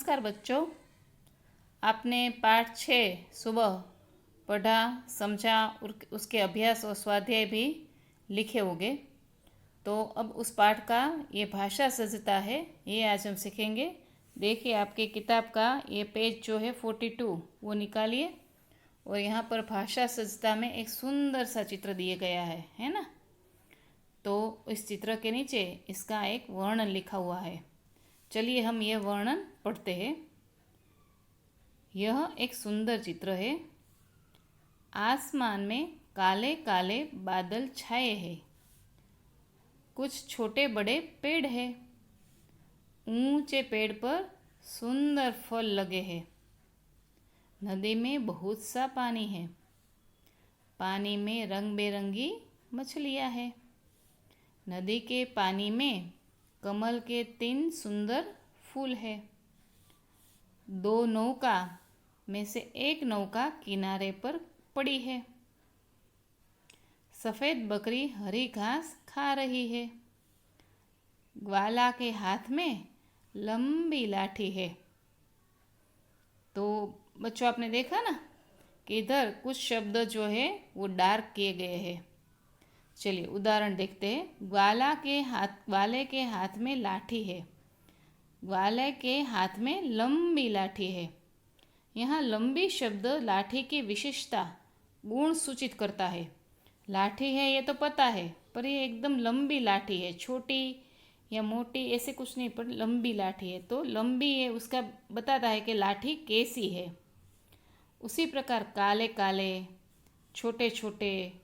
नमस्कार बच्चों। आपने पाठ 6 सुबह पढ़ा, समझा और उसके अभ्यास और स्वाध्याय भी लिखे होंगे। तो अब उस पाठ का ये भाषा सज्जता है, ये आज हम सीखेंगे। देखिए आपकी किताब का ये पेज जो है 42 वो निकालिए और यहाँ पर भाषा सज्जता में एक सुंदर सा चित्र दिया गया है ना। तो इस चित्र के नीचे इसका एक वर्णन लिखा हुआ है। चलिए हम यह वर्णन पढ़ते हैं। यह एक सुंदर चित्र है। आसमान में काले काले बादल छाए हैं। कुछ छोटे बड़े पेड़ हैं। ऊंचे पेड़ पर सुंदर फल लगे हैं। नदी में बहुत सा पानी है। पानी में रंग बेरंगी मछलियां हैं। नदी के पानी में कमल के 3 सुंदर फूल है। 2 नौका में से एक नौका किनारे पर पड़ी है। सफ़ेद बकरी हरी घास खा रही है। ग्वाला के हाथ में लंबी लाठी है। तो बच्चों आपने देखा ना कि इधर कुछ शब्द जो है वो डार्क किए गए हैं। चलिए उदाहरण देखते हैं। ग्वाले के हाथ में लाठी है। ग्वाले के हाथ में लंबी लाठी है। यहाँ लंबी शब्द लाठी की विशेषता गुण सूचित करता है। लाठी है ये तो पता है, पर ये एकदम लंबी लाठी है। छोटी या मोटी ऐसे कुछ नहीं, पर लंबी लाठी है। तो लंबी है उसका बताता है कि लाठी कैसी है। उसी प्रकार काले काले, छोटे छोटे,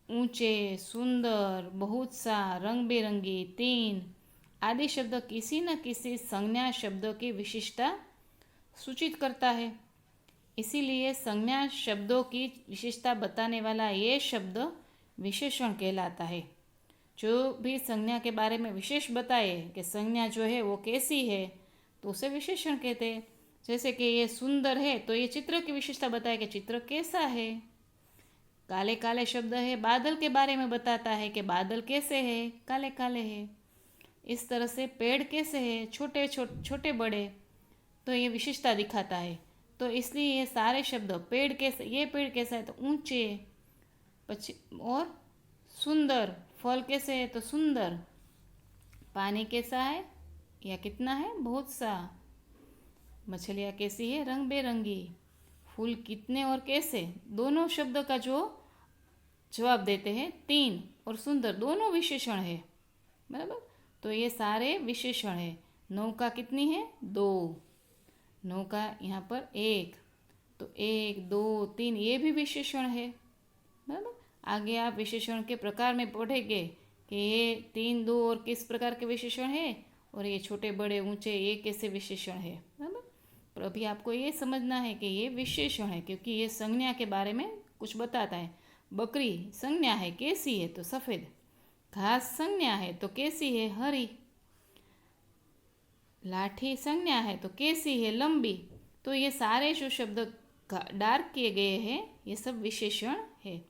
ऊंचे, सुंदर, बहुत सा, रंग बिरंगी, 3 आदि शब्द किसी न किसी संज्ञा शब्द की विशेषता सूचित करता है। इसीलिए संज्ञा शब्दों की विशेषता बताने वाला ये शब्द विशेषण कहलाता है। जो भी संज्ञा के बारे में विशेष बताए कि संज्ञा जो है वो कैसी है, तो उसे विशेषण कहते हैं। जैसे कि ये सुंदर है तो ये चित्र की विशेषता बताए कि चित्र कैसा है। काले काले शब्द है, बादल के बारे में बताता है कि बादल कैसे है, काले काले है। इस तरह से पेड़ कैसे है, छोटे छोटे बड़े, तो ये विशेषता दिखाता है। तो इसलिए ये सारे शब्द पेड़ कैसे, ये पेड़ कैसा है तो ऊंचे, और सुंदर, फल कैसे है तो सुंदर, पानी कैसा है या कितना है बहुत सा, मछलियाँ कैसी है रंग बेरंगी, फूल कितने और कैसे, दोनों शब्द का जो जवाब देते हैं 3 और सुंदर दोनों विशेषण है। बराबर, तो ये सारे विशेषण है। नौका कितनी है 2, नौका यहाँ पर 1, तो 1 2 3 ये भी विशेषण है। बराबर, आगे आप विशेषण के प्रकार में पढ़ेंगे कि ये 3 2 और किस प्रकार के विशेषण है, और ये छोटे बड़े ऊंचे ये कैसे विशेषण है। बराबर, पर अभी आपको ये समझना है कि ये विशेषण है क्योंकि ये संज्ञा के बारे में कुछ बताता है। बकरी संज्ञा है, कैसी है तो सफ़ेद। घास संज्ञा है तो कैसी है हरी। लाठी संज्ञा है तो कैसी है लंबी। तो ये सारे जो शब्द डार्क किए गए हैं ये सब विशेषण है।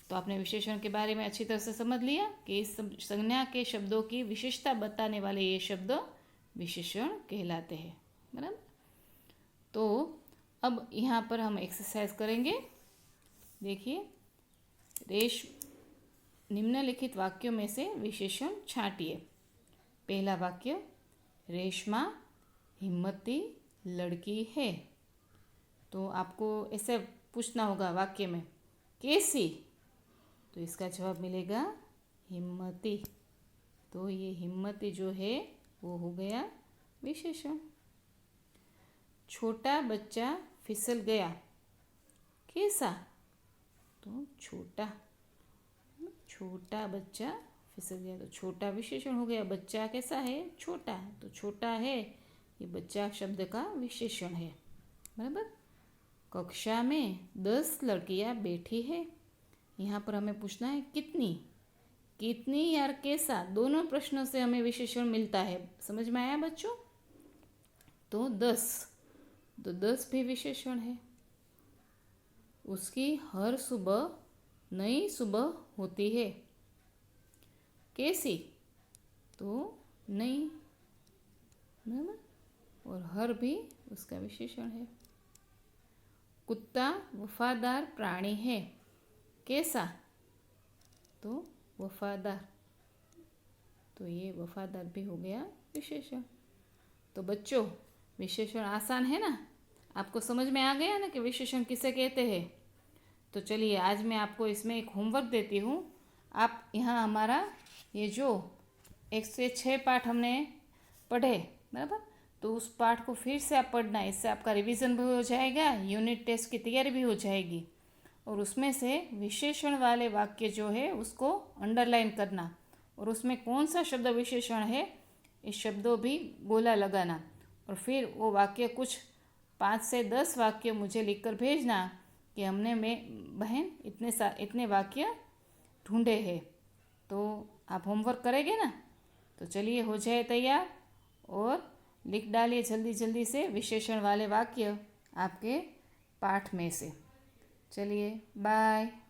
तो आपने विशेषण के बारे में अच्छी तरह से समझ लिया कि इस संज्ञा के शब्दों की विशेषता बताने वाले ये शब्द विशेषण कहलाते हैं। बराबर, तो अब यहाँ पर हम एक्सरसाइज करेंगे। देखिए, निम्नलिखित वाक्यों में से विशेषण छांटिए। पहला वाक्य, रेशमा हिम्मती लड़की है। तो आपको ऐसे पूछना होगा वाक्य में कैसी, तो इसका जवाब मिलेगा हिम्मती। तो ये हिम्मती जो है वो हो गया विशेषण। छोटा बच्चा फिसल गया, कैसा, तो छोटा बच्चा फिसल गया, तो छोटा विशेषण हो गया। बच्चा कैसा है छोटा, तो छोटा है ये बच्चा शब्द का विशेषण है। बराबर, कक्षा में 10 लड़कियां बैठी है। यहाँ पर हमें पूछना है कितनी यार कैसा, दोनों प्रश्नों से हमें विशेषण मिलता है। समझ में आया बच्चों। तो 10, तो 10 भी विशेषण है। उसकी हर सुबह नई सुबह होती है, कैसी, तो नई। बराबर, और हर भी उसका विशेषण है। कुत्ता वफादार प्राणी है। कैसा? तो वफादार। तो ये वफादार भी हो गया विशेषण। तो बच्चों, विशेषण आसान है ना? आपको समझ में आ गया ना कि विशेषण किसे कहते हैं? तो चलिए, आज मैं आपको इसमें एक होमवर्क देती हूँ। आप यहाँ हमारा ये जो 1 से 6 पाठ हमने पढ़े, बराबर, तो उस पाठ को फिर से आप पढ़ना। इससे आपका रिवीजन भी हो जाएगा, यूनिट टेस्ट की तैयारी भी हो जाएगी। और उसमें से विशेषण वाले वाक्य जो है उसको अंडरलाइन करना, और उसमें कौन सा शब्द विशेषण है इस शब्दों भी गोला लगाना। और फिर वो वाक्य कुछ 5 से 10 वाक्य मुझे लिखकर भेजना कि हमने मैं बहन इतने वाक्य ढूंढे हैं। तो आप होमवर्क करेंगे ना? तो चलिए, हो जाए तैयार और लिख डालिए जल्दी जल्दी से विशेषण वाले वाक्य आपके पाठ में से। चलिए, बाय।